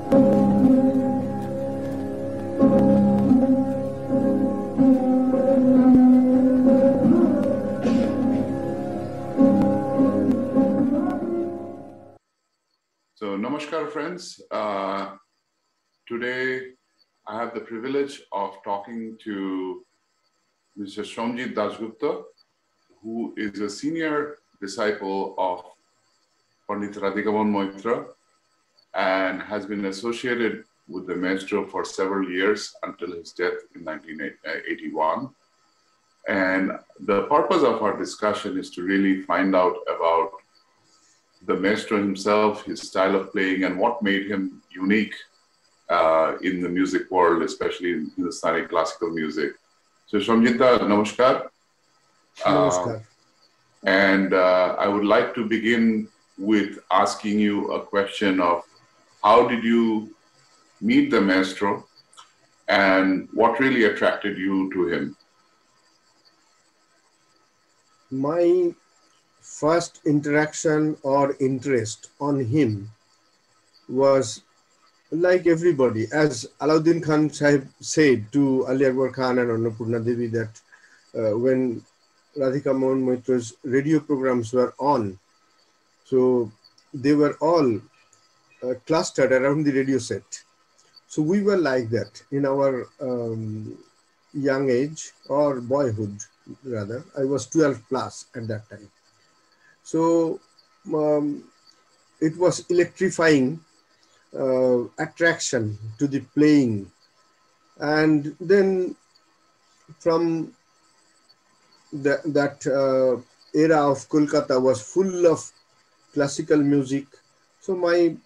So, namaskar, friends. Today, I have the privilege of talking to Mr. Somjit Dasgupta, who is a senior disciple of Pandit Radhika Mohan Maitra and has been associated with the maestro for several years until his death in 1981. And the purpose of our discussion is to really find out about the maestro himself, his style of playing, and what made him unique in the music world, especially in Hindustani classical music. So, Somjita, namaskar. Namaskar. And I would like to begin with asking you a question of how did you meet the maestro and what really attracted you to him? My first interaction or interest on him was like everybody, as Alauddin Khan Sahib said to Ali Akbar Khan and Annapurna Devi that when Radhika Mohan Maitra's radio programs were on, so they were all clustered around the radio set. So we were like that in our young age or boyhood rather. I was 12 plus at that time. So it was electrifying attraction to the playing, and then from that era of Kolkata was full of classical music. So my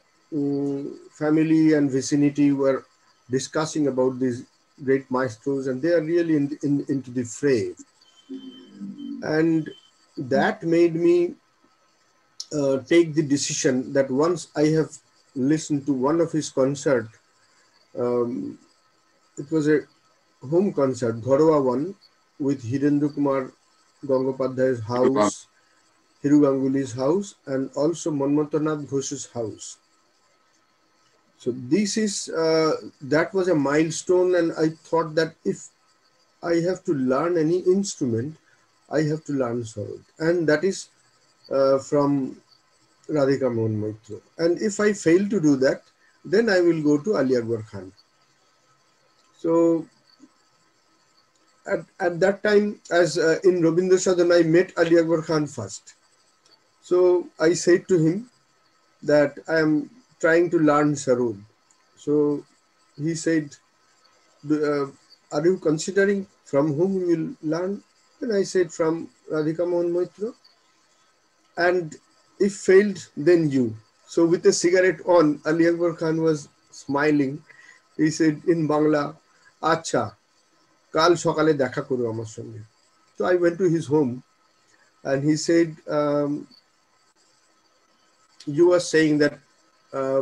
family and vicinity were discussing about these great maestros, and they are really into the fray, and that made me take the decision that once I have listened to one of his concert, it was a home concert, Ghorowa one, with Hirendra Kumar Gangopadhyay's house, Hiru Ganguly's house, and also Manmatanath Ghosh's house. So this is, that was a milestone, and I thought that if I have to learn any instrument, I have to learn Sarod, and that is from Radhika Mohan Maitra. And if I fail to do that, then I will go to Ali Akbar Khan. So at that time, as in Rabindra Sadan, I met Ali Akbar Khan first. So I said to him that I am trying to learn Sarod. So he said, are you considering from whom you will learn? And I said, from Radhika Mohan Maitra. And if failed, then you. So with a cigarette on, Ali Akbar Khan was smiling. He said in Bangla, Acha, Kal Sokale dekha koru amar songe. So I went to his home, and he said, you are saying that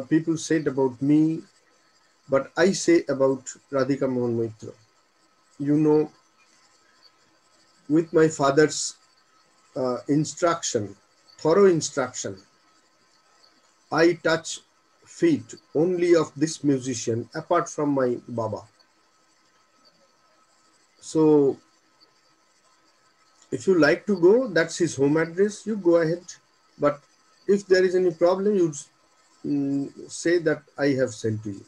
people said about me, but I say about Radhika Mohan Maitra. You know, with my father's instruction, thorough instruction, I touch feet only of this musician apart from my Baba. So if you like to go, that's his home address, you go ahead. But if there is any problem, you say that I have sent to you.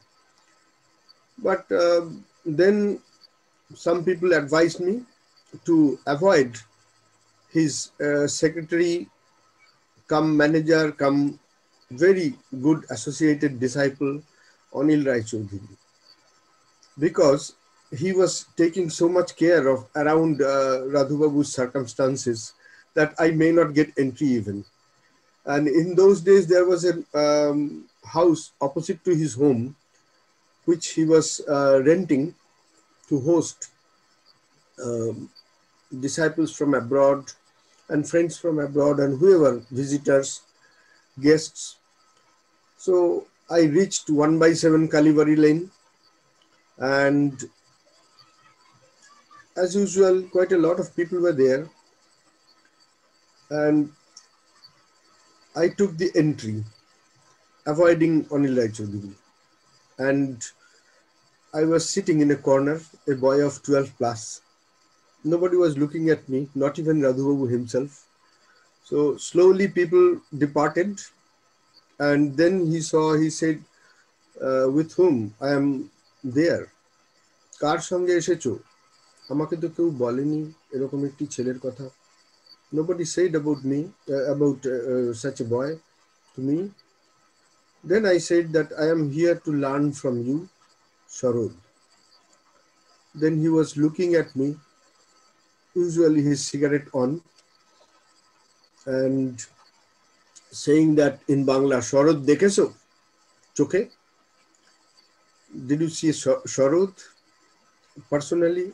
But then some people advised me to avoid his secretary come manager come very good associated disciple Anil Rai Chaudhary, because he was taking so much care of around Radhu Babu's circumstances that I may not get entry even. And in those days there was a house opposite to his home which he was renting to host disciples from abroad and friends from abroad and whoever, visitors, guests. So I reached 1/7 Kalibari Lane, and as usual, quite a lot of people were there, and I took the entry, avoiding Anil Rai Chaudhary. and I was sitting in a corner, a boy of 12 plus. Nobody was looking at me, not even Radhu Babu himself. So slowly people departed, and then he said, with whom I am there? কার সঙ্গে এসেছো? আমাকে তো কেউ বলেনি এরকম একটি ছেলের কথা. Nobody said about me, about such a boy to me. Then I said that I am here to learn from you, Sarod. Then he was looking at me, usually his cigarette on, and saying that in Bangla, Sarod dekheso? Chokhe? Did you see Sarod personally?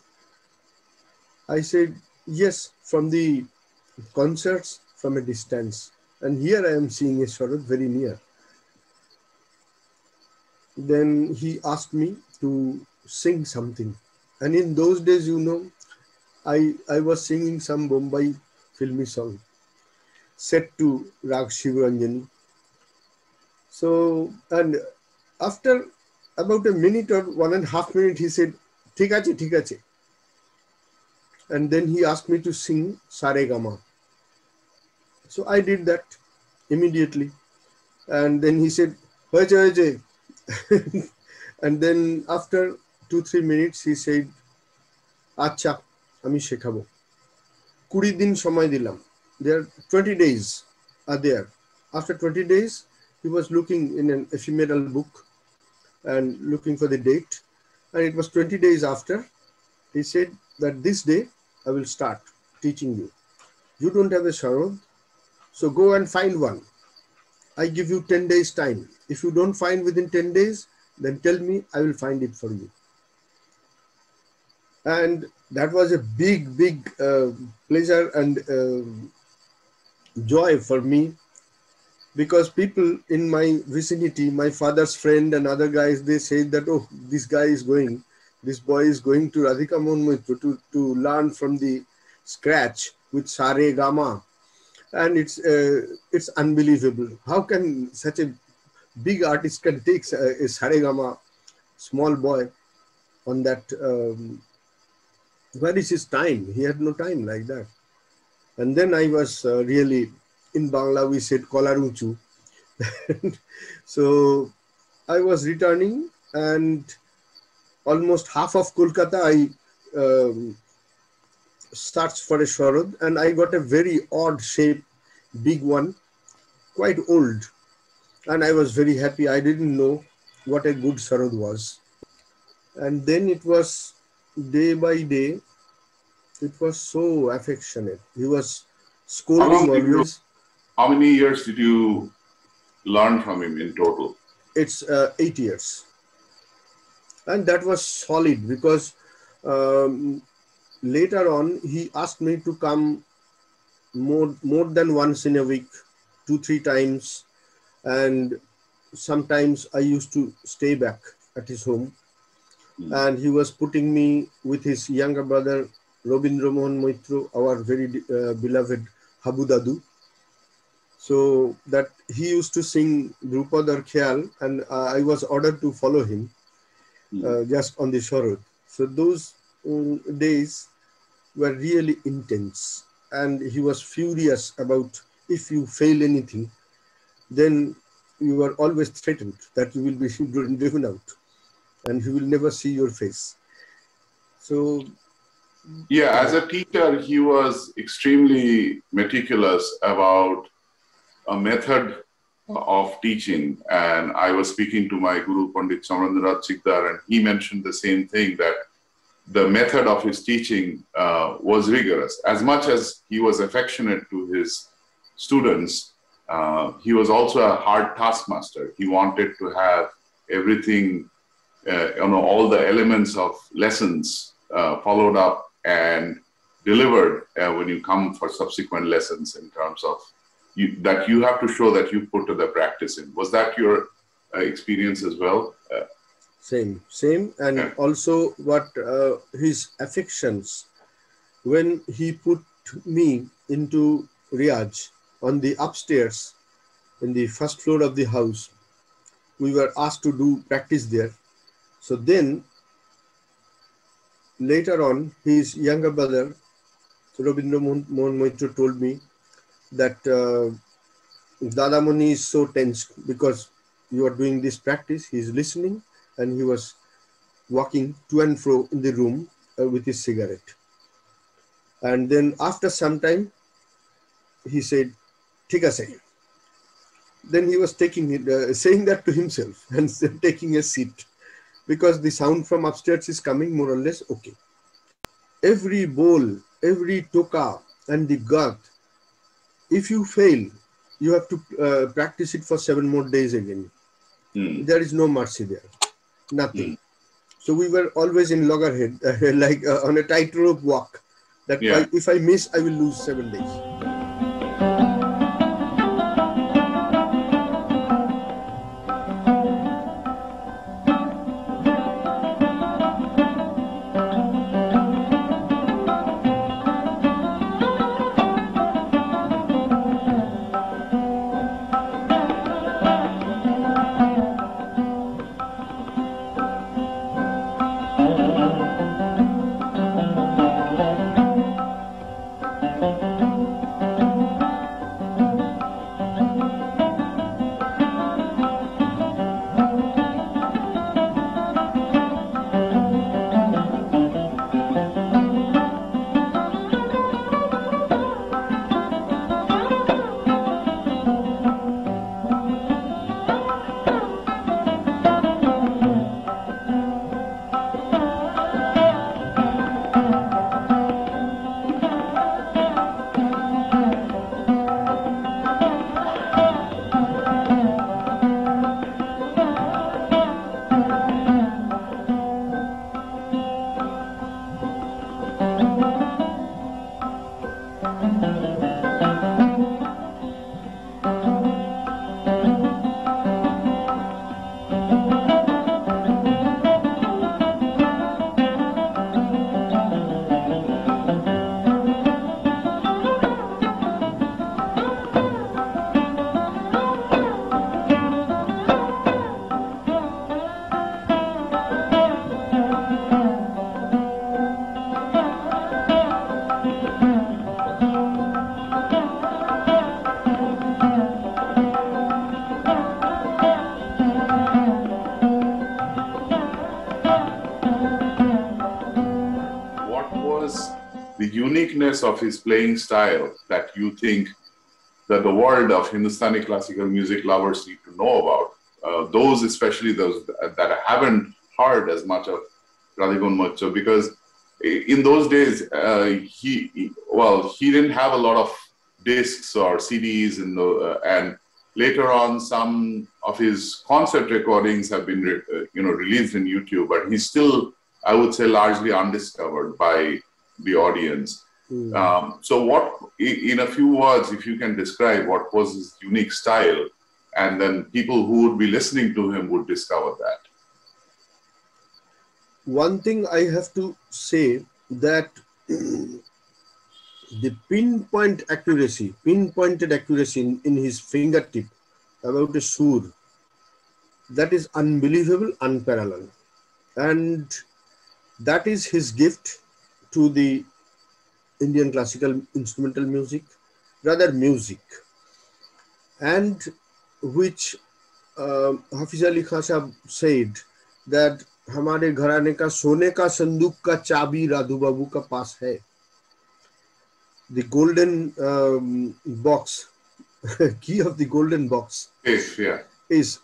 I said, yes, from the concerts, from a distance. And here I am seeing a Sarod very near. Then he asked me to sing something. And in those days, you know, I was singing some Bombay filmy song set to Rag Shivaranjani. So, and after about a minute or 1.5 minutes, he said, "Thik ache, thik ache." And then he asked me to sing Sare Gama. So I did that immediately. And then he said, "Hoje, hoje." And then after 2-3 minutes, he said, "Acha, ami shekhabo." 20 din সময় দিলাম. There 20 days are there. After 20 days, he was looking in an ephemeral book and looking for the date. And it was 20 days after, he said that this day I will start teaching you. You don't have a Sarod, so go and find one. I give you 10 days time. If you don't find within 10 days, then tell me, I will find it for you. And that was a big pleasure and joy for me, because people in my vicinity, my father's friend and other guys, they said that, oh, this boy is going to Radhika Mohan Maitra to learn from the scratch with Sare Gama. And it's unbelievable. How can such a big artist can take a Sare Gama small boy on that? Where is his time? He had no time like that. And then I was really, in Bangla we said Kolarunchu. So I was returning, and almost half of Kolkata I searched for a Sarod, and I got a very odd shape, big one, quite old. And I was very happy. I didn't know what a good Sarod was. And then it was day by day, it was so affectionate. He was scolding always. How many years did you learn from him in total? It's 8 years. And that was solid, because later on, he asked me to come more than once in a week, 2-3 times. And sometimes I used to stay back at his home. And he was putting me with his younger brother, Robindra Mohan Maitra, our very beloved Habu Dadu. So that he used to sing Drupad or Khyal, and I was ordered to follow him just on the Sarod. So those days were really intense, and he was furious about if you fail anything, then you are always threatened that you will be driven out and he will never see your face. So yeah, as a teacher, he was extremely meticulous about a method of teaching. And I was speaking to my guru, Pandit Samrandranath Sikdar, and he mentioned the same thing, that the method of his teaching was rigorous. As much as he was affectionate to his students, he was also a hard taskmaster. He wanted to have everything, all the elements of lessons followed up and delivered when you come for subsequent lessons, in terms of that you have to show that you put the practice in. Was that your experience as well? Same. And also what his affections, when he put me into Riyaj on the upstairs in the first floor of the house, we were asked to do practice there. So then later on, his younger brother, Rabindra Mohan Maitra, told me that Dada Muni is so tense because you are doing this practice. He is listening, and he was walking to and fro in the room with his cigarette. And then after some time, he said, "Thik ase." Then he was taking it, saying that to himself and taking a seat because the sound from upstairs is coming more or less okay. Every bowl, every toka and the gath, if you fail, you have to practice it for 7 more days again. There is no mercy there, nothing. So we were always in loggerhead, like on a tightrope walk, that if I miss, I will lose 7 days. Uniqueness of his playing style that you think that the world of Hindustani classical music lovers need to know about? Those, especially those that haven't heard as much of Radhika Mohan Maitra, because in those days, he didn't have a lot of discs or CDs, and later on, some of his concert recordings have been released in YouTube, but he's still, I would say, largely undiscovered by the audience. So what, in a few words, if you can describe what was his unique style, and then people who would be listening to him would discover that. One thing I have to say, that the pinpointed accuracy in his fingertip about a sur, that is unbelievable, unparalleled. And that is his gift to the Indian classical instrumental music, rather music, and which Hafiz Ali Khan Sahab said that हमारे घराने का सोने का संदूक का चाबी राधू बाबू का पास है. The golden box, key of the golden box, is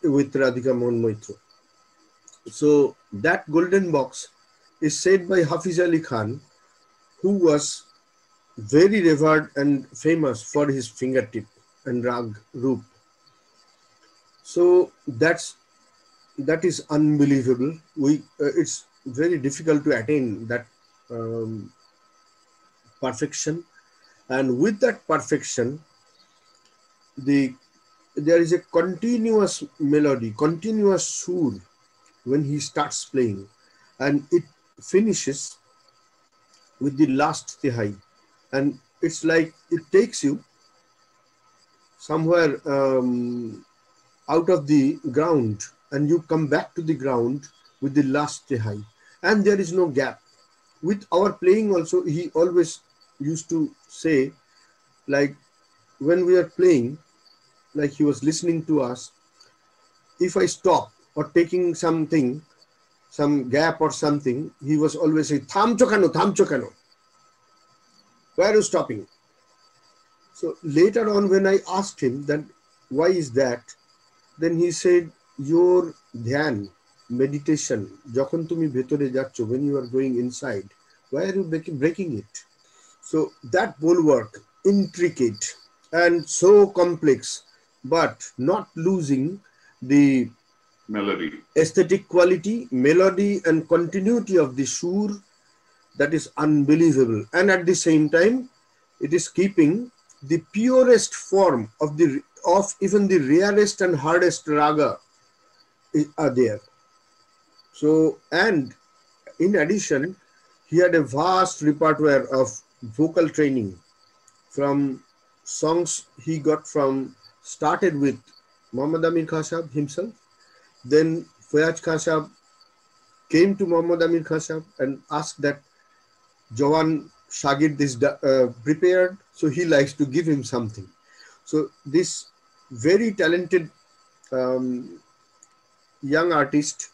with Radhika Mohan Maitra. So that golden box is said by Hafiz Ali Khan, who was very revered and famous for his fingertip and rag roop. So that is unbelievable. It's very difficult to attain that perfection, and with that perfection, there is a continuous melody, continuous sur when he starts playing, and it finishes with the last tihai, and it's like it takes you somewhere out of the ground, and you come back to the ground with the last tehai, and there is no gap. With our playing also, he always used to say, like when we are playing, like he was listening to us, if I stop or taking something, some gap or something, he was always saying, tham chokano, why are you stopping? So later on when I asked him that why is that, then he said, your dhyan, meditation, যখন তুমি ভেতরে যাচ্ছ, when you are going inside, why are you breaking it? So that bulwark, intricate and so complex, but not losing the melody, aesthetic quality, melody and continuity of the sur, that is unbelievable. And at the same time, it is keeping the purest form of even the rarest and hardest raga are there. So, and in addition, he had a vast repertoire of vocal training from songs he got from, started with Muhammad Amir Khan Sahab himself. Then Fayaz Khan Sahab came to Muhammad Amir Khan Sahab and asked that Jawan Shagird is prepared, so he likes to give him something. So this very talented young artist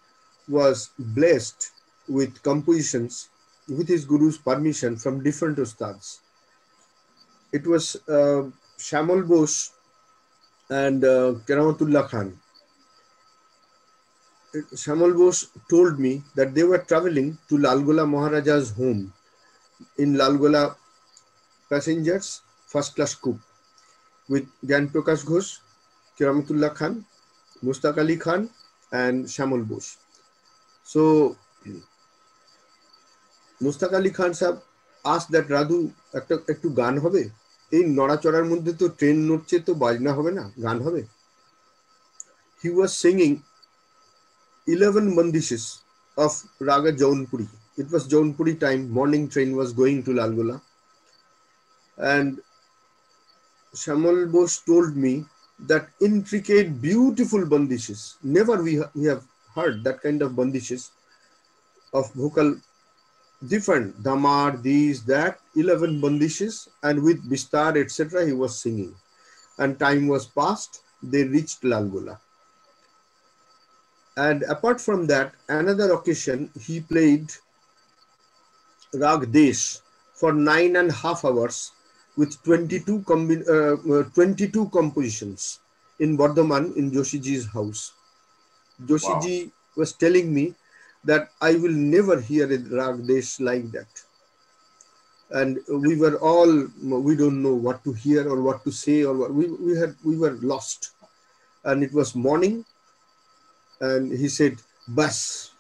was blessed with compositions with his guru's permission from different ustads. It was Shamal Bose and Karamatullah Khan. Shamal Bose told me that they were traveling to Lalgola Maharaja's home in Lalgola passengers, first class coupe, with Gyan Prakash Ghosh, Karamatullah Khan, Mustaq Ali Khan, and Shamal Bose. So Mustaq Ali Khan Sahab asked that Radhu, একটু গান হবে, এই নড়াচড়ার মধ্যে তো train নড়ছে, তো বাজনা হবে না, গান হবে. He was singing 11 bandishes of Raga Jaunpuri. It was Jaunpuri time, morning train was going to Lalgola. And Shamal Bose told me that intricate, beautiful bandishes, never we have heard that kind of bandishes of vocal, different, damar, these, that, 11 bandishes, and with bistar, etc. he was singing. And time was passed, they reached Lalgola. And apart from that, another occasion, he played Rag Desh for 9.5 hours with 22 compositions in Bardhaman in Joshiji's house. Joshiji was telling me that I will never hear a Rag Desh like that. And we were all, we don't know what to hear or what to say, or what, we were lost. And it was morning, and he said, bas,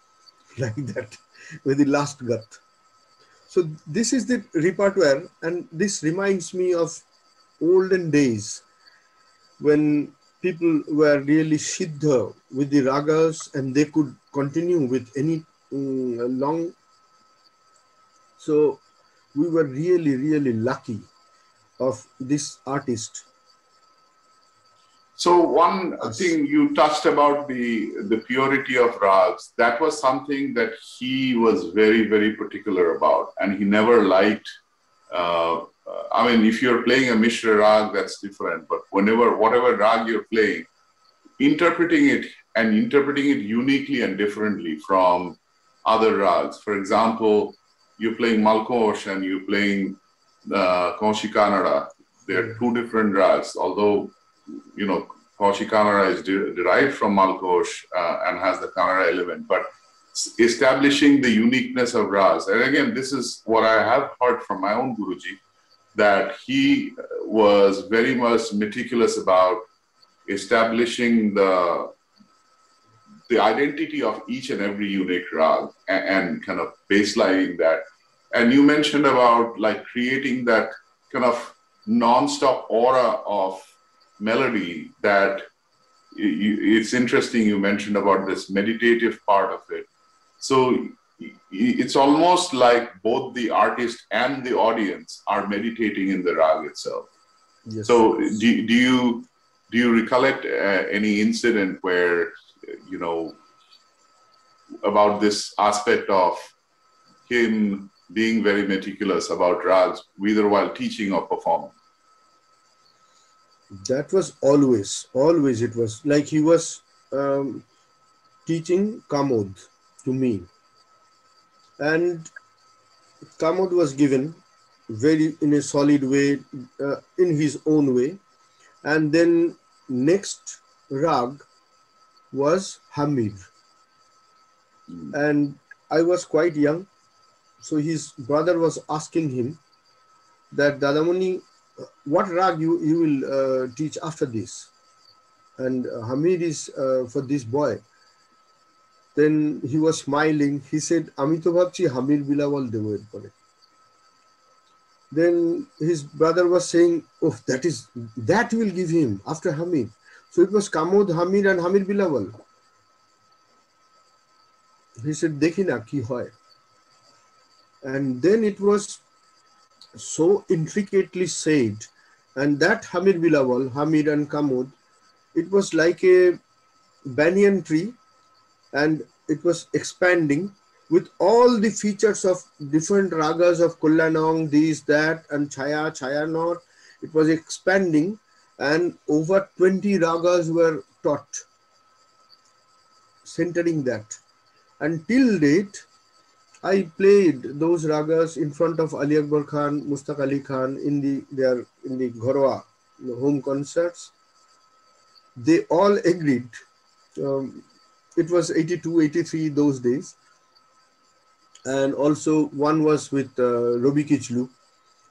like that, with the last gut. So this is the repertoire, and this reminds me of olden days when people were really siddha with the ragas and they could continue with any long. So we were really, really lucky of this artist. So one thing you touched about the purity of rags, that was something that he was very, very particular about, and he never liked, I mean, if you're playing a Mishra rag, that's different, but whatever rag you're playing, interpreting it uniquely and differently from other rags. For example, you're playing Malkosh and you're playing Kaushi Kannada. They're two different rags, although, you know, Kaushi Kannada is derived from Malkosh and has the Kannada element, but establishing the uniqueness of rags. And again, this is what I have heard from my own Guruji, that he was very much meticulous about establishing the identity of each and every unique rag and kind of baselining that. And you mentioned about like creating that kind of non-stop aura of melody that it's interesting you mentioned about this meditative part of it. So it's almost like both the artist and the audience are meditating in the rag itself. Yes. So do you recollect any incident where, you know, about this aspect of him being very meticulous about rags, either while teaching or performing? That was always it was like he was teaching Kamod to me, and Kamod was given very in a solid way, in his own way, and then next rag was Hamid, and I was quite young, so his brother was asking him that Dadamuni, what rag you will teach after this, and Hamid is for this boy. Then he was smiling. He said, "Ami to bhabchi Hamid Bilawal debo er pore." Then his brother was saying, "Oh, that will give him after Hamid." So it was Kamod, Hamid, and Hamid Bilawal. He said, "Dekhi na ki hoy." And then it was so intricately said, and that Hamid Bilawal, Hamid and Kamod, it was like a banyan tree, and it was expanding with all the features of different ragas of Kullanong, this, that, and Chaya, Chaya Not. It was expanding, and over 20 ragas were taught, centering that. Until date, I played those ragas in front of Ali Akbar Khan, Mustaq Ali Khan in the Ghorwa, the home concerts. They all agreed. It was 82, 83 those days. And also one was with Robi Kichlu.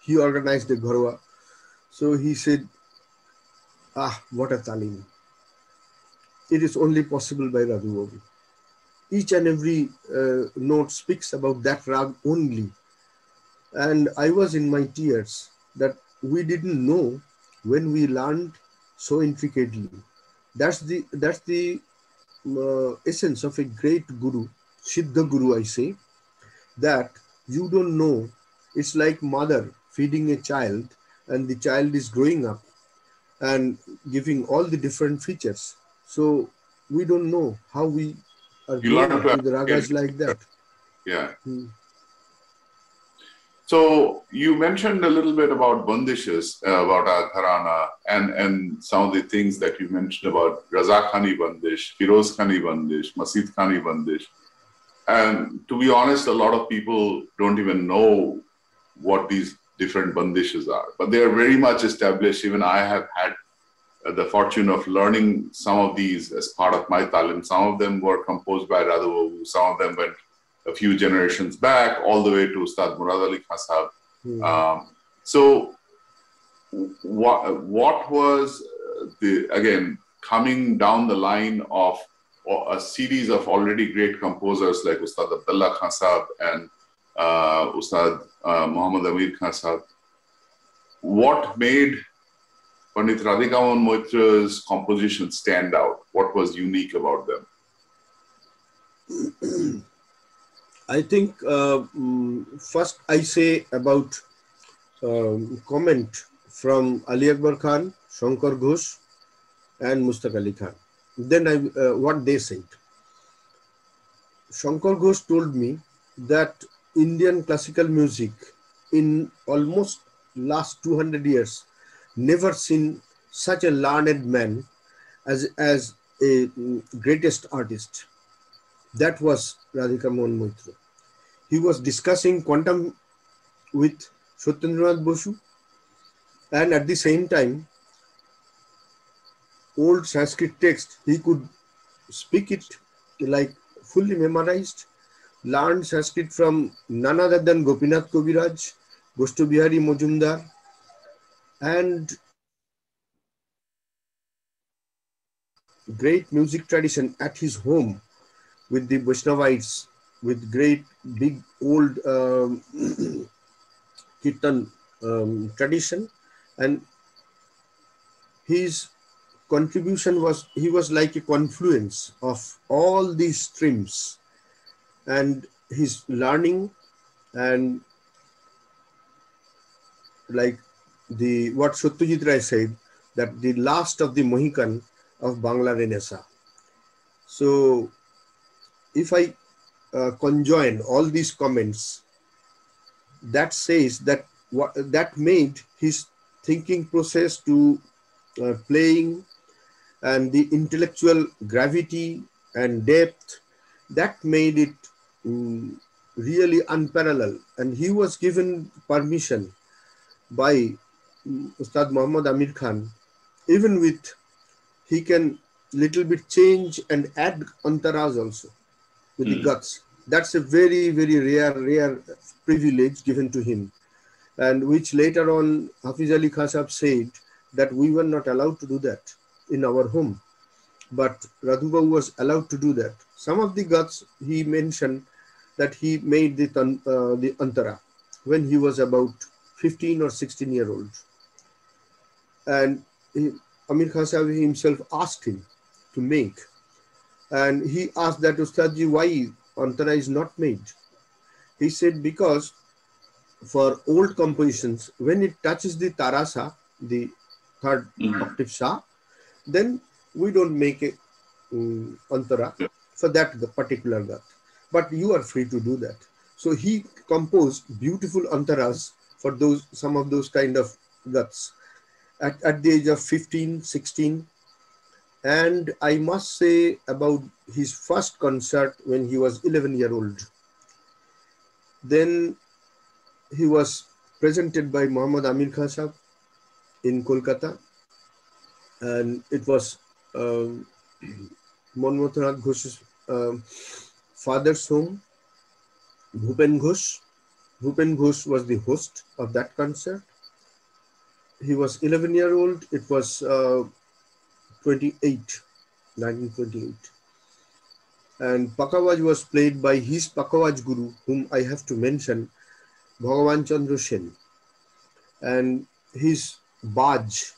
He organized the Ghorwa. So he said, what a talim. It is only possible by Raghu Babu. Each and every note speaks about that rag only. And I was in my tears that we didn't know when we learned so intricately. That's the essence of a great guru, Siddha Guru, I say, that you don't know. It's like mother feeding a child, and the child is growing up and giving all the different features. So we don't know how we are growing up with ragas like that. Yeah. So you mentioned a little bit about bandishes, about our gharana, and some of the things that you mentioned about Raza Khani bandish, Firoz Khani bandish, Masid Khani bandish. And to be honest, a lot of people don't even know what these different bandishes are, but they are very much established. Even I have had the fortune of learning some of these as part of my talim. Some of them were composed by Radhu, some of them went a few generations back, all the way to Ustad Murad Ali Khan Sahab. So what was again, coming down the line of a series of already great composers like Ustad Abdullah Khan Sahab and Ustad Muhammad Amir Khan Sahab, what made Pandit Radhika Mohan Maitra's composition stand out? What was unique about them? I think first I say about comment from Ali Akbar Khan, Shankar Ghosh, and Mustaq Ali Khan. Then what they said. Shankar Ghosh told me that Indian classical music in almost last 200 years never seen such a learned man as a greatest artist. That was Radhika Mohan Maitra. He was discussing quantum with Satyendranath Bosu, and at the same time, old Sanskrit text, he could speak it like fully memorized, learned Sanskrit from none other than Gopinath Kaviraj, Gosto Bihari Majumdar, and great music tradition at his home with the Vaishnavites, with great big old Kirtan tradition, and his contribution was, he was like a confluence of all these streams, and his learning, and like what Satyajit Ray said, that the last of the Mohican of Bangla Renaissance. So if I conjoin all these comments, that says that that made his thinking process to playing and the intellectual gravity and depth, that made it really unparalleled. And he was given permission by Ustad Muhammad Amir Khan, even with he can little bit change and add antaras also with the guts. That's a very, very rare privilege given to him, and which later on Hafiz Ali Khan Sahab said that we were not allowed to do that in our home, but Radhu Babu was allowed to do that. Some of the guts he mentioned that he made the antara when he was about 15 or 16-year-old, and Amir Khan Sahib himself asked him to make, and he asked that Ustadji, why antara is not made? He said because for old compositions, when it touches the tarasa, the third octave sa, then we don't make a antara for that particular gat. But you are free to do that. So he composed beautiful antaras for some of those kind of gats at the age of 15, 16. And I must say about his first concert when he was 11-year-old. Then he was presented by Muhammad Amir Khan Sahab in Kolkata, and it was Manmothanath Ghosh's father's home, Bhupen Ghosh. Bhupen Ghosh was the host of that concert. He was 11-year-old. It was 1928. And Pakawaj was played by his Pakawaj Guru, whom I have to mention, Bhagavan Chandra Sen. And his Baj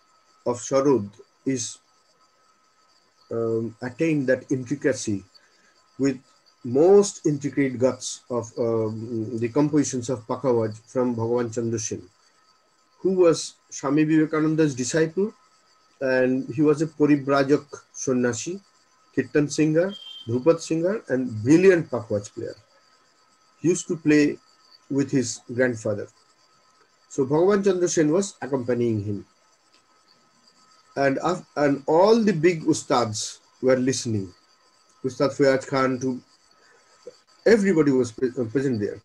of Sarod is attained that intricacy with most intricate guts of the compositions of Pakawaj from Bhagavan Chandra Sen, who was Swami Vivekananda's disciple, and he was a Poribrajak Sannyashi, Kirtan singer, Dhrupad singer, and brilliant Pakawaj player. He used to play with his grandfather. So Bhagavan Chandra Sen was accompanying him. And all the big ustads were listening. Ustad Fayaz Khan, everybody was present there.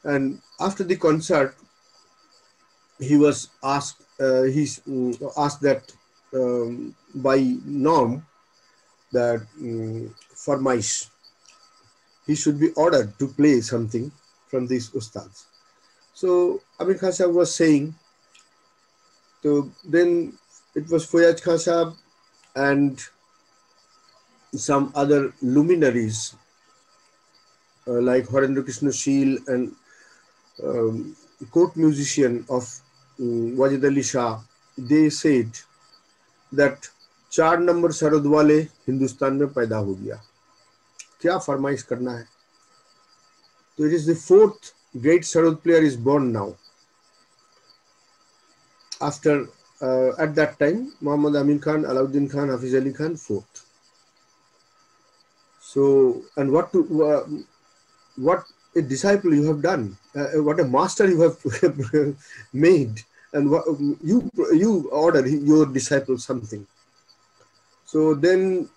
And after the concert, he was asked, that by norm that Farmaish, he should be ordered to play something from these ustads. So Amir Khan Sahab was saying, so then it was Fayaz Khan Sahab and some other luminaries like Harendra Krishna Sheel and court musician of Wajid Ali Shah. They said that 4 number Sarod wale Hindustan mein paida ho gaya. Kya farmaish karna hai? So it is the 4th great Sarod player is born now. After at that time, Muhammad Amin Khan, Alauddin Khan, Hafiz Ali Khan, 4th. So, and what a disciple you have done, what a master you have made, and what, you order your disciple something. So then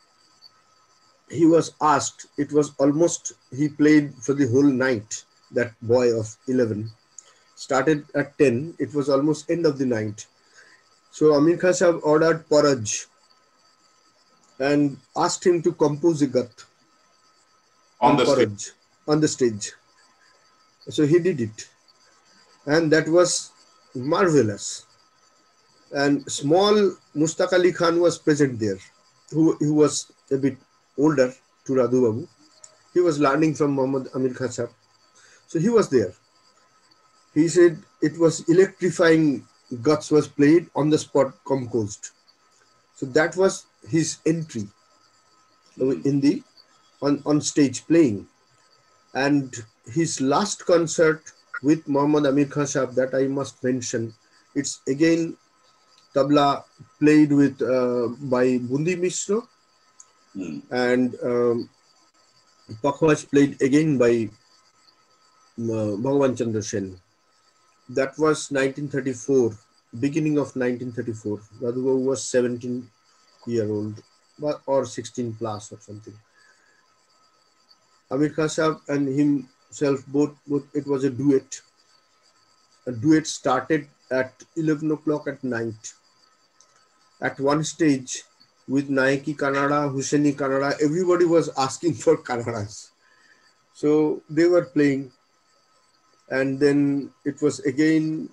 he was asked, it was almost, he played for the whole night, that boy of 11. Started at 10, it was almost end of the night. So Amir Khan Sahab ordered Paraj and asked him to compose a gat on the stage. So he did it, and that was marvelous. And small Mushtaq Ali Khan was present there, who was a bit older to Radhu Babu. He was learning from Muhammad Amir Khan Sahab. So he was there. He said it was electrifying. Guts was played on the spot, composed. So that was his entry in the on stage playing. And his last concert with Muhammad Amir Khan Sahab, that I must mention, it's again tabla played with by Bundi Mishra, and Pakhwaj played again by Bhagavan Chandra Sen. That was 1934, beginning of 1934. Radhubabu was 17-year-old or 16 plus or something. Amir Khan Sahab and himself both, it was a duet. A duet started at 11 o'clock at night. At one stage, with Nayaki Kannada, Hussaini Kannada, everybody was asking for Kannadas. So they were playing, and then it was again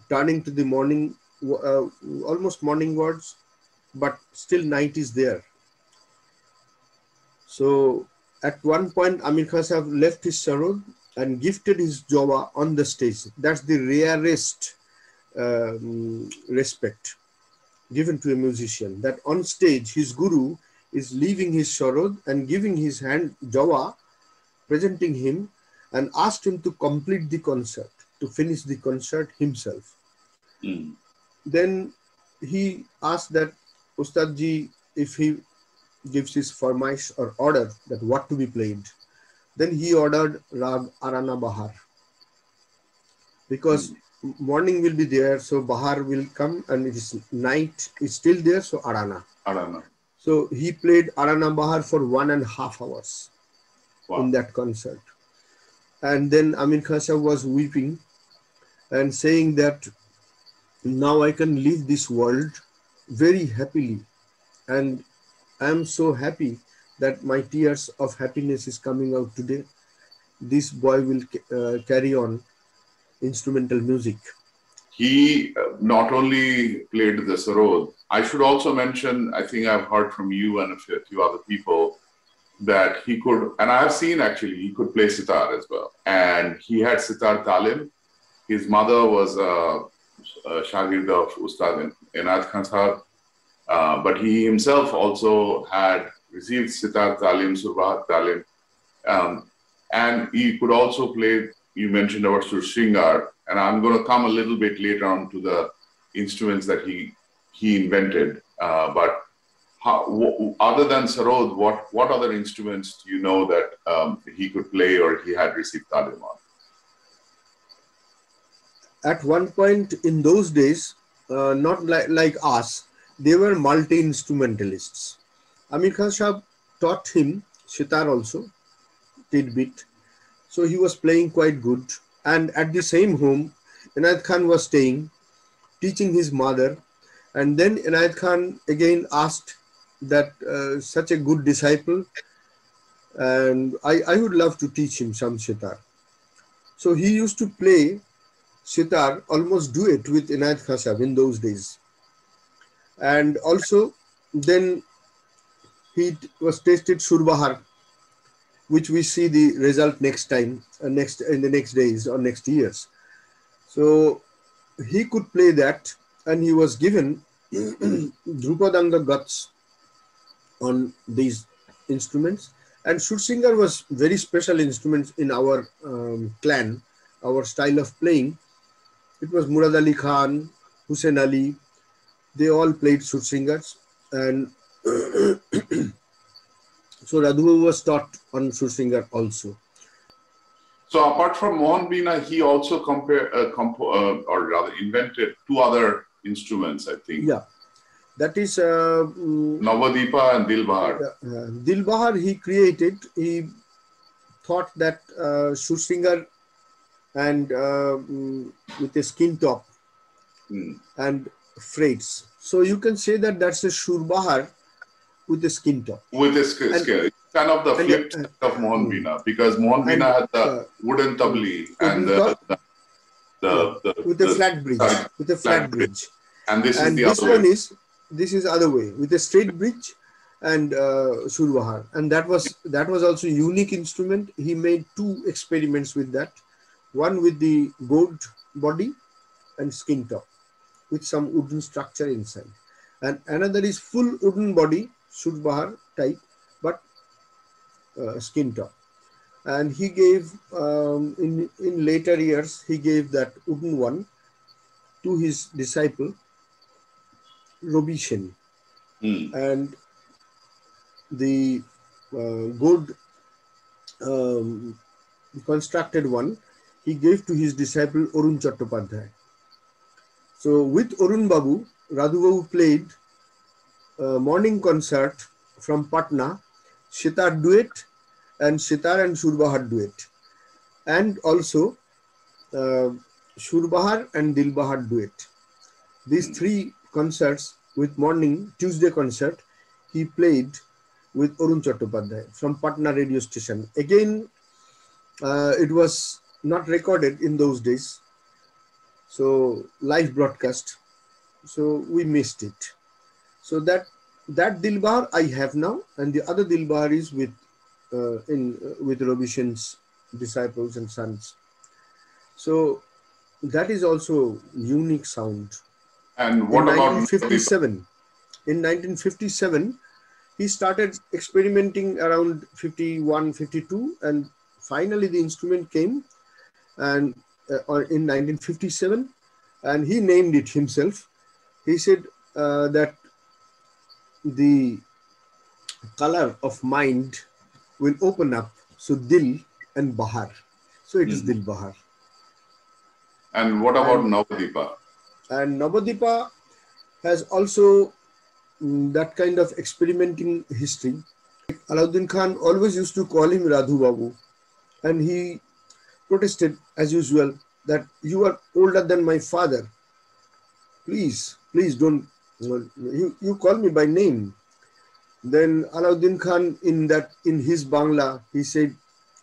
turning to the morning, almost morning words, but still night is there. So at one point, Amir Khan Sahab left his Sarod and gifted his Jawa on the stage. That's the rarest respect given to a musician, that on stage his guru is leaving his Sarod and giving his hand Jawa, presenting him, and asked him to complete the concert, to finish the concert himself. Then he asked that Ustadji, if he gives his farmaish or order that what to be played, then he ordered Rag Arana Bahar, because morning will be there, so Bahar will come, and it is night is still there, so Arana. So he played Arana Bahar for 1.5 hours in that concert. And then Amir Khan Sahab was weeping and saying that now I can leave this world very happily, and I am so happy that my tears of happiness is coming out today. This boy will carry on instrumental music. He not only played the Sarod, I should also mention, I think I've heard from you and a few other people, that he could, and I have seen actually, he could play sitar as well. And he had sitar talim. His mother was a shagird of Ustad Inayat Khan Sahab, but he himself also had received sitar talim, surbahat talim, and he could also play. You mentioned about Surshringar, and I'm going to come a little bit later on to the instruments that he invented. But other than Sarod, what other instruments do you know that he could play or he had received talim on? At one point in those days, not like us, they were multi-instrumentalists. Amir Khan Sahab taught him sitar also, tidbit. So he was playing quite good. And at the same home, Inayat Khan was staying, teaching his mother. And then Inayat Khan again asked that such a good disciple, and I would love to teach him some sitar. So he used to play sitar, almost duet with Inayat Khan Sahab in those days. And also then he was tasted Surbahar, which we see the result next time, in the next days or next years. So he could play that, and he was given Drupadanga guts on these instruments. And Sursinger was very special instruments in our clan, our style of playing. It was Murad Ali Khan, Hussain Ali, they all played Sursingers, and so Radhu was taught on Sursinger also. So apart from Mohan Veena, he also invented two other instruments, I think. Yeah, that is Navadipa and Dilbahar. Dilbahar he created. He thought that Sursinger and with a skin top and freights. So you can say that that's a Surbahar with a skin top. With a skin. It's kind of the flip side of Mohan Veena, because Mohan Veena had the wooden tabli and with a flat bridge. With a flat bridge. And this is the other way. This is other way, with a straight bridge and Surbahar. And that was also a unique instrument. He made two experiments with that. One with the gourd body and skin top, with some wooden structure inside. And another is full wooden body, Surbahar type, but skin top. And he gave, in later years, he gave that wooden one to his disciple, Robi Sen. And the gourd constructed one, he gave to his disciple Arun Chattopadhyay. So with Arun Babu, Radhu Babu played a morning concert from Patna, Sitar duet and Sitar and Surbahar duet, and also Surbahar and Dilbahar duet. These three concerts with morning Tuesday concert, he played with Arun Chattopadhyay from Patna radio station. Again, it was not recorded in those days, so live broadcast. So we missed it. So that Dilbar I have now, and the other Dilbar is with with Ravi Sen's disciples and sons. So that is also unique sound. And what in about 1957? In 1957, he started experimenting around 51, 52, and finally the instrument came, and in 1957, and he named it himself. He said that the color of mind will open up. So Dil and Bahar. So it is Dil Bahar. And what about Navadipa? And Navadipa has also that kind of experimenting history. Alauddin Khan always used to call him Radhu Babu, and he protested as usual that you are older than my father. Please don't, you call me by name. Then Alauddin Khan in his Bangla, he said,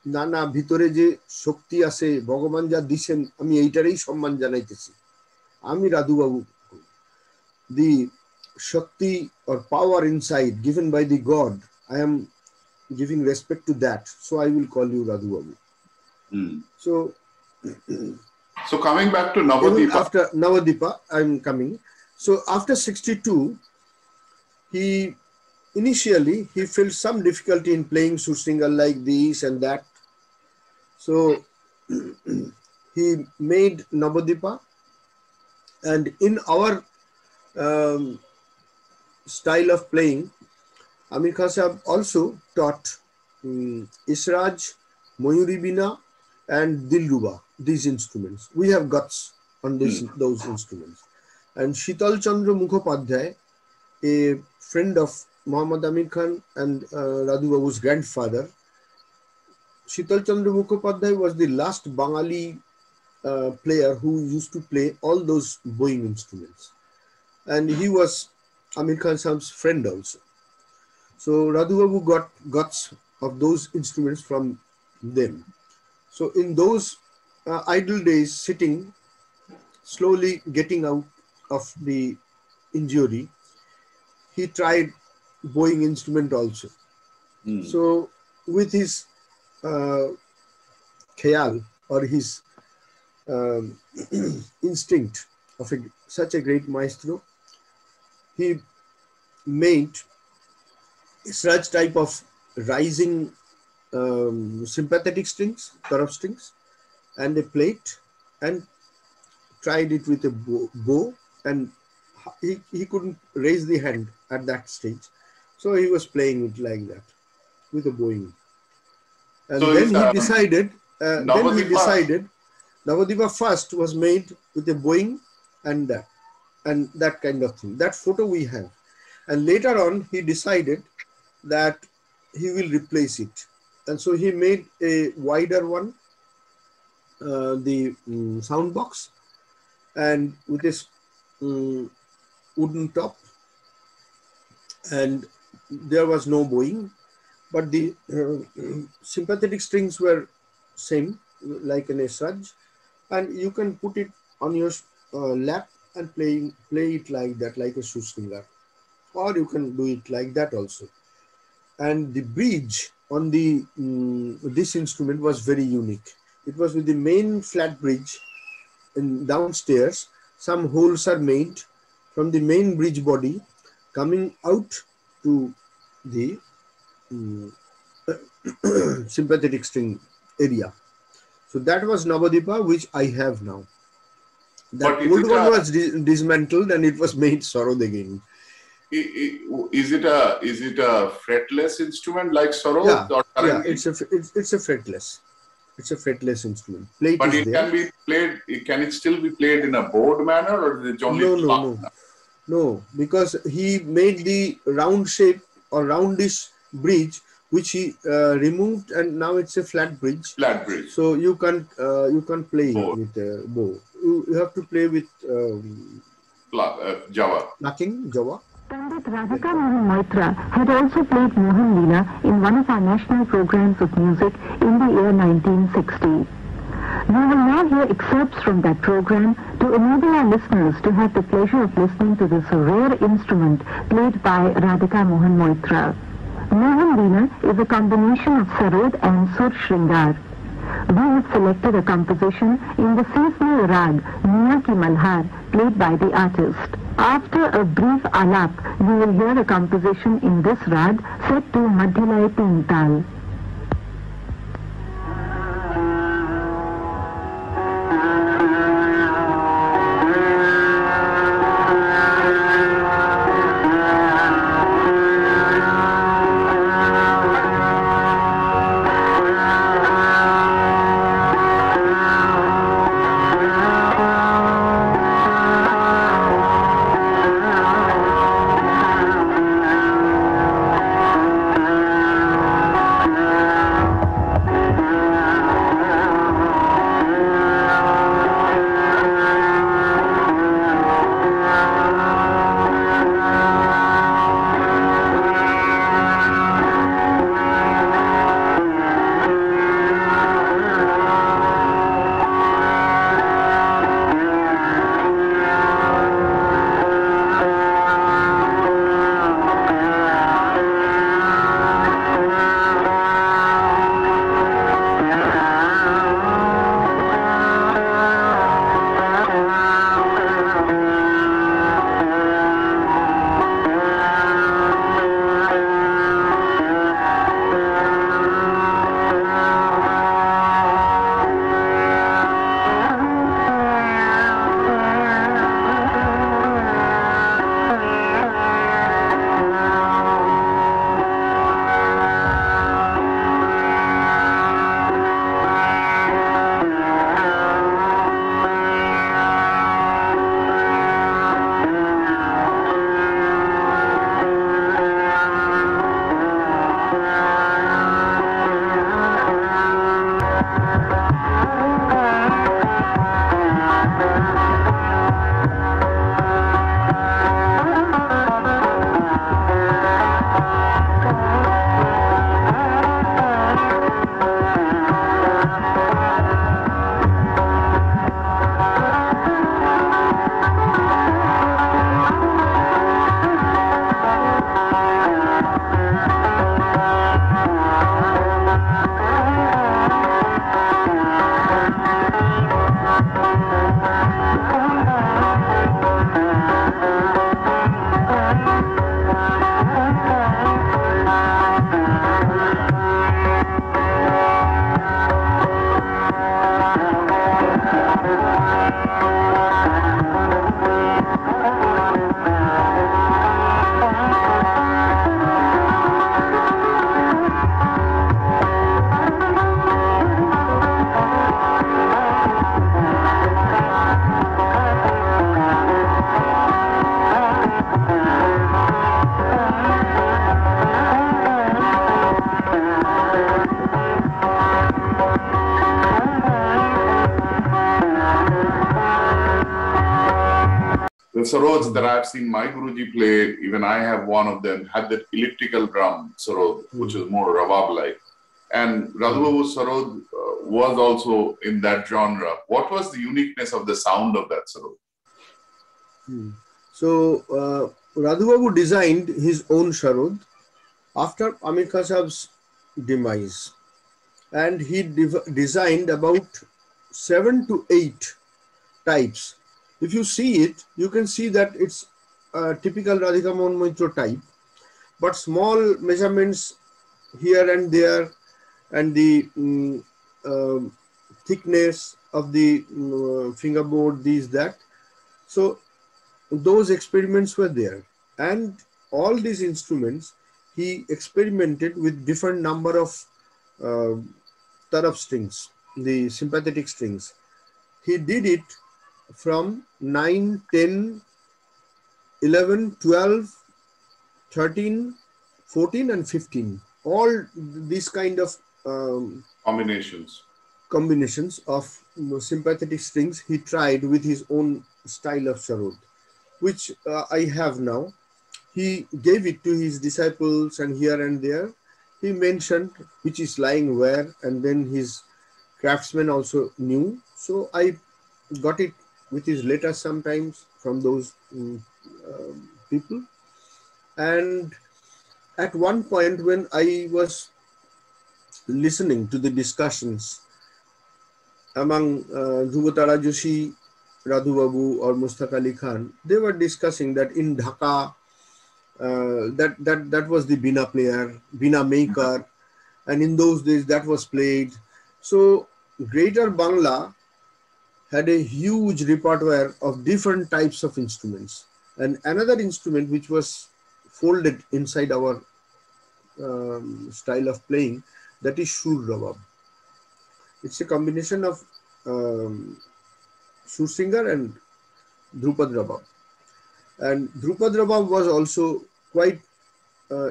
Nana bhitore je shakti ase Bhagavan ja disen ami eitarei সম্মান জানাইতেছি আমি Radhu Babu. The Shakti or power inside given by the God, I am giving respect to that. So I will call you Radhu Babu. So coming back to Navadipa. After Navadipa, I am coming. So after 62, he initially felt some difficulty in playing Sursingal like this and that. So he made Navadipa, and in our style of playing, Amir Khan Sahab also taught Israj, Mayuri Bina and Dilruba, these instruments. We have guts on those instruments. And Shital Chandra Mukhopadhyay, a friend of Muhammad Amir Khan and Radhu Babu's grandfather, Shital Chandra Mukhopadhyay was the last Bengali player who used to play all those bowing instruments. And he was Amir Khan Sahab's friend also. So Radhu Babu got guts of those instruments from them. So in those idle days, sitting, slowly getting out of the injury, he tried bowing instrument also. So with his khayal or his instinct of such a great maestro, he made such type of rising sympathetic strings, taraf strings, and a plate, and tried it with a bow, and he couldn't raise the hand at that stage. So he was playing it like that with a bowing. And so then he decided, Navadipa first was made with a bowing and that kind of thing. That photo we have. And later on, he decided that he will replace it. And so he made a wider one, the sound box, and with this wooden top, and there was no bowing, but the sympathetic strings were same, like an Esraj, and you can put it on your lap and play it like that, like a Sushringar, or you can do it like that also. And the bridge on the this instrument was very unique. It was with the main flat bridge, and downstairs some holes are made from the main bridge body coming out to the sympathetic string area. So that was Navadipa, which I have now. That old one was dismantled and it was made Sarod again. is it a fretless instrument like Sarod? Yeah, Or yeah, it's a fretless. It's a fretless instrument. Plate but is it there. can be played. Can it still be played in a bowed manner, or is it only No, because he made the round shape or roundish bridge, which he removed, and now it's a flat bridge. Flat bridge. So you can't play Bow. with a bow. You have to play with Java. Pandit Radhika Mohan Maitra had also played Mohan Leela in one of our national programs of music in the year 1960. We will now hear excerpts from that program to enable our listeners to have the pleasure of listening to this rare instrument played by Radhika Mohan Maitra. Mohan Leela is a combination of Sarod and Sur Shringar. We have selected a composition in the seasonal rag Miya Ki Malhar, played by the artist. After a brief alap, you will hear a composition in this rag set to Madhyalaya Teen Tal. The Sarods that I've seen my Guruji play, even I have one of them, had that elliptical drum Sarod, which is more rawab-like. And Radhubabu's Sarod was also in that genre. What was the uniqueness of the sound of that Sarod? So, Radhubabu designed his own Sarod after Amir Khan Sahab's demise. And he designed about 7 to 8 types. If you see it, you can see that it's a typical Radhika Mohan Maitra type, but small measurements here and there, and the thickness of the fingerboard, these, that. So those experiments were there. And all these instruments, he experimented with different number of tarab strings, the sympathetic strings. He did it from 9, 10, 11, 12, 13, 14 and 15. All these kind of combinations of sympathetic strings he tried with his own style of Sarod, which I have now. He gave it to his disciples, and here and there he mentioned which is lying where, and then his craftsmen also knew. So I got it with his letters sometimes from those people. And at one point when I was listening to the discussions among Dhruvatara Joshi, Radhu Babu or Mustaq Ali Khan, they were discussing that in Dhaka, that was the Bina player, Bina maker, and in those days that was played. So Greater Bangla had a huge repertoire of different types of instruments. And another instrument which was folded inside our style of playing, that is Shur Rabab. It's a combination of Shur Singer and Drupad Rabab. And Drupad Rabab was also quite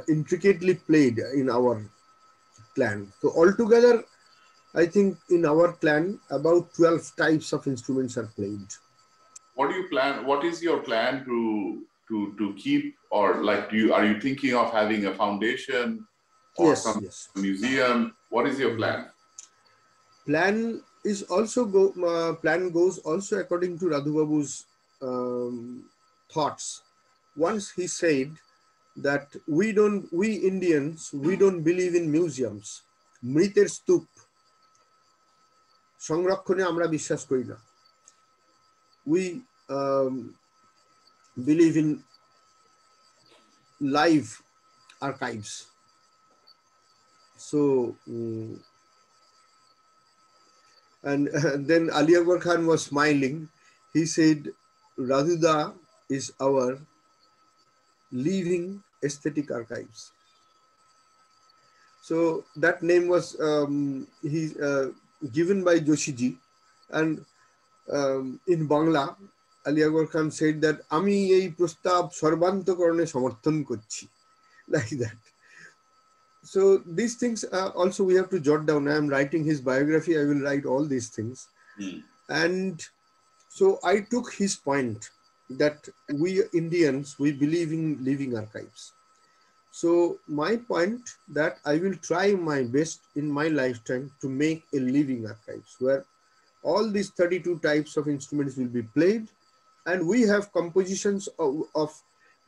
intricately played in our clan. So altogether, I think in our clan, about 12 types of instruments are played. What do you plan? What is your plan to keep, or like, are you thinking of having a foundation or some museum? What is your plan? Plan is also plan goes also according to Radhu Babu's thoughts. Once he said that we Indians, we don't believe in museums. Mriter stup সংরক্ষণে আমরা বিশ্বাস করি না. We believe in live archives. So and then Ali Akbar Khan was smiling. He said, Radhuda is our living aesthetic archives. So that name was given by Joshiji, and in Bangla, Ali Akbar Khan said that Ami ei prostab sarbantokorone samarthon korchi, like that. So these things also we have to jot down. I am writing his biography. I will write all these things. And so I took his point that we Indians, we believe in living archives. So my point that I will try my best in my lifetime to make a living archives where all these 32 types of instruments will be played, and we have compositions of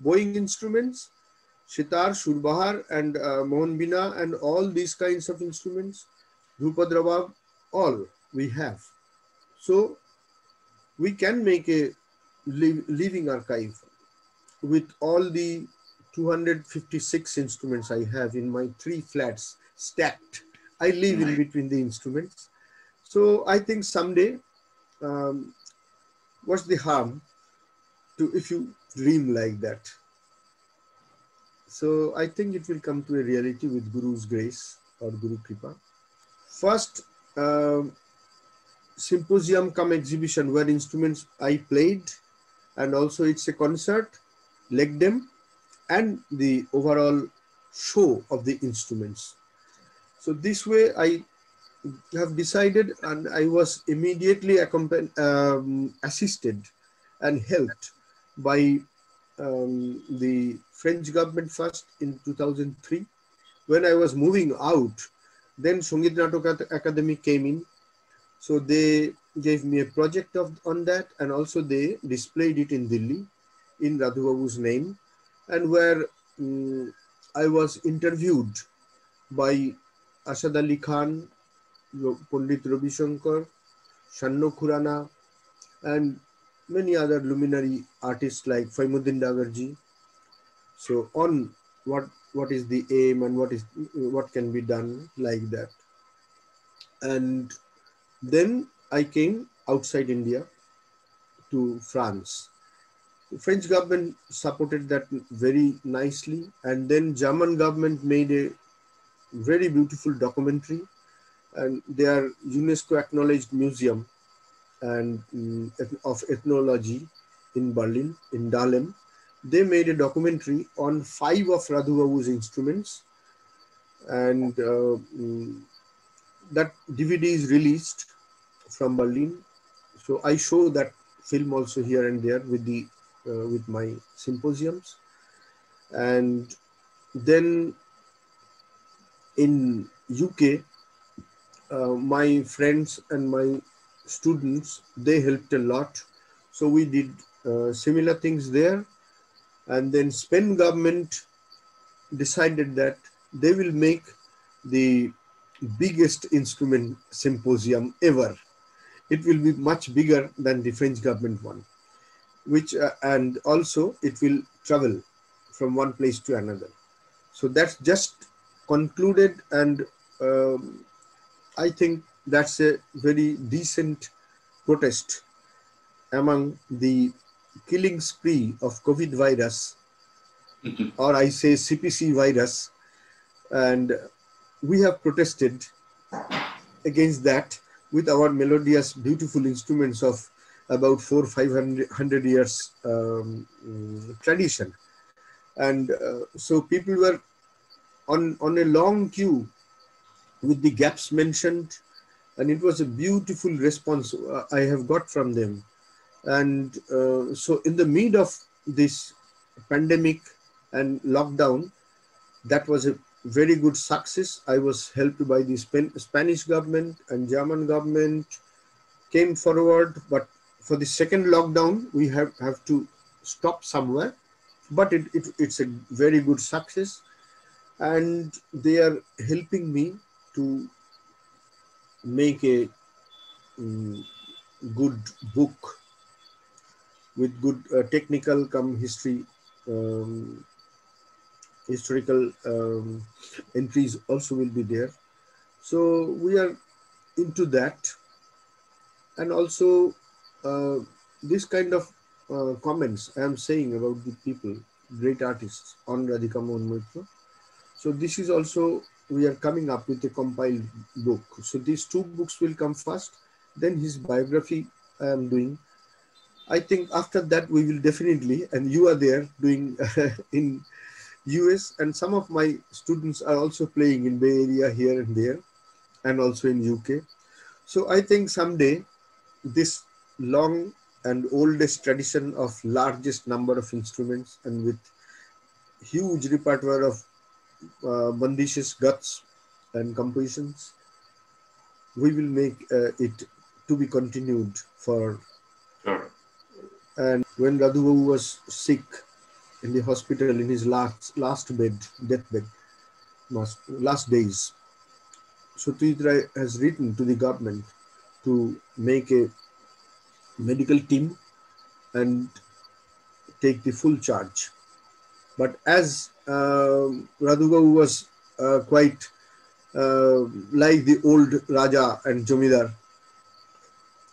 bowing instruments, sitar, surbahar, and mohan bina, and all these kinds of instruments, Drupad Rabab, all we have. So we can make a living archive with all the 256 instruments I have in my 3 flats stacked. I live in between the instruments. So I think someday, what's the harm if you dream like that? So I think it will come to a reality with Guru's grace or Guru Kripa. First symposium come exhibition where instruments I played, and also it's a concert, legdem, and the overall show of the instruments. So this way I have decided, and I was immediately assisted and helped by the French government first in 2003. When I was moving out, then Sangeet Natok Academy came in. So they gave me a project on that, and also they displayed it in Delhi in Radhu Babu's name, and where I was interviewed by Asad Ali Khan, Pandit Ravi Shankar, Shanno Khurana, and many other luminary artists like Faimuddin Dagarji. So on what is the aim and what can be done, like that. And then I came outside India to France French government supported that very nicely, and then German government made a very beautiful documentary, and they are UNESCO acknowledged museum and of ethnology in Berlin, in Dahlem. They made a documentary on 5 of Radhu Babu's instruments, and that DVD is released from Berlin. So I show that film also here and there with my symposiums. And then in UK, my friends and my students, they helped a lot. So we did similar things there. And then Spain government decided that they will make the biggest instrument symposium ever. It will be much bigger than the French government one, which and also it will travel from one place to another. So that's just concluded, and I think that's a very decent protest among the killing spree of COVID virus, or I say CPC virus, and we have protested against that with our melodious, beautiful instruments of about 400-500 years tradition. And so people were on a long queue with the gaps mentioned, and it was a beautiful response I have got from them. And so in the mid of this pandemic and lockdown, that was a very good success. I was helped by the Spanish government, and German government came forward, but for the second lockdown, we have to stop somewhere, but it's a very good success, and they are helping me to make a good book with good technical come history, historical entries also will be there. So we are into that, and also this kind of comments I am saying about the people, great artists on Radhika Mohan Maitra. So this is also, we are coming up with a compiled book. So these 2 books will come first, then his biography I am doing. I think after that we will definitely, and you are there doing in US, and some of my students are also playing in Bay Area here and there, and also in UK. So I think someday this long and oldest tradition of largest number of instruments and with huge repertoire of bandishes, guts and compositions, we will make it to be continued for. Sure. And when Radhu Babu was sick in the hospital in his last bed, deathbed, last days, Sutritra has written to the government to make a medical team and take the full charge. But as Radhu Babu was quite like the old Raja and Jomidar,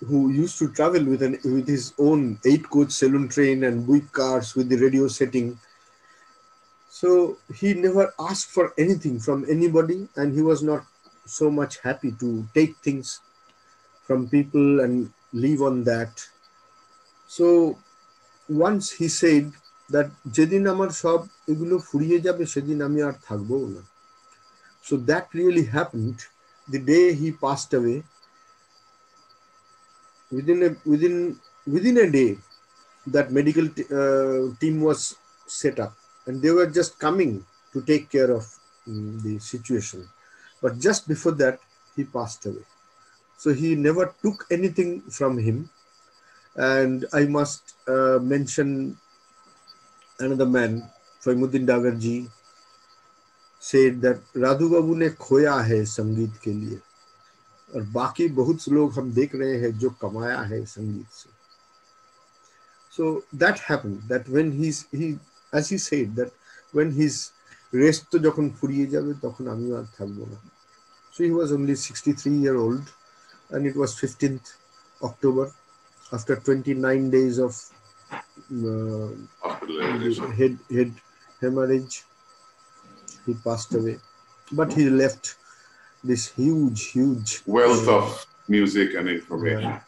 who used to travel with his own 8-coach saloon train and buick cars with the radio setting. So he never asked for anything from anybody, and he was not so much happy to take things from people and live on that. So once he said that যেদিন আমার সব এগুলো ফুরিয়ে যাবে সেদিন আমি আর থাকবো না. So that really happened the day he passed away. Within a day, that medical team was set up, and they were just coming to take care of the situation. But just before that, he passed away. So he never took anything from him. And I must mention another man, Fahmuddin Dagarji, said that Radhu Babu ne khoya hai sangeet ke liye, और बाकी बहुत लोग हम देख रहे हैं जो कमाया है संगीत से. So that happened, that when he as he said that when his rest to যখন ফুরিয়ে যাবে তখন আমি আর থাকবো না. So he was only 63-year-old, and it was 15th October after 29 days of Hospitalization. head hemorrhage. He passed away, but he left this huge Wealth of music and information.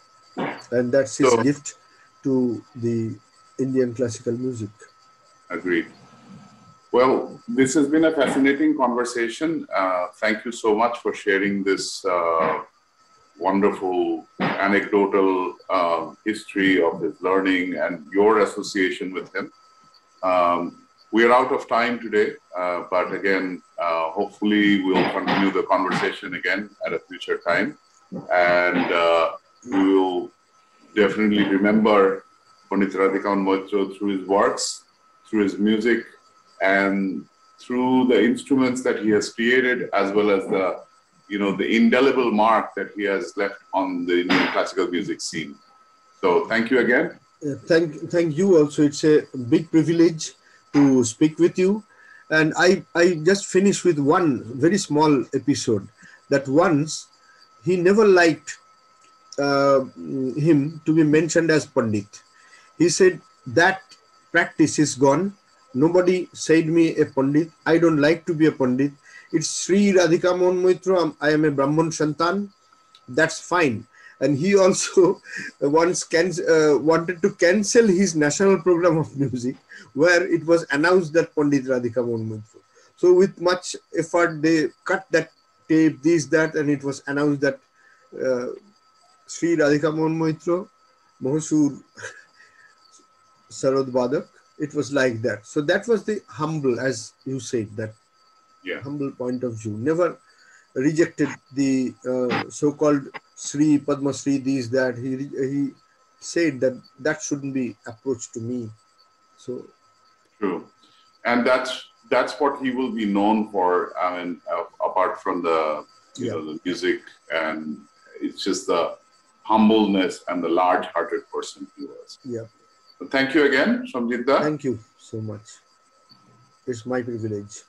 and that's his gift to the Indian classical music. Agreed. Well, this has been a fascinating conversation. Thank you so much for sharing this wonderful anecdotal history of his learning and your association with him. We are out of time today, but again, hopefully we'll continue the conversation again at a future time. And we will definitely remember Pandit Radhika Mohan Maitra through his works, through his music, and through the instruments that he has created, as well as the, the indelible mark that he has left on the Indian classical music scene. So thank you again. Thank you also. It's a big privilege to speak with you. And I just finished with one very small episode that once he never liked him to be mentioned as Pandit. He said that practice is gone. Nobody said me a Pandit. I don't like to be a Pandit. It's Shri Radhika Mohan Maitra. I am a Brahman Shantan. That's fine. And he also once wanted to cancel his national program of music, where it was announced that Pandit Radhika Mohan Maitra. So with much effort, they cut that tape, that, and it was announced that Shri Radhika Mohan Maitra, Mahasur Sarod Badak. It was like that. So that was the humble, as you said, that humble point of view. Never rejected the so-called Sri, Padma Sri, that. He said that shouldn't be approached to me. So true, and that's what he will be known for. I mean, apart from the the music, and it's just the humbleness and the large-hearted person he was. Yeah. So thank you again, Somjit Da. Thank you so much. It's my privilege.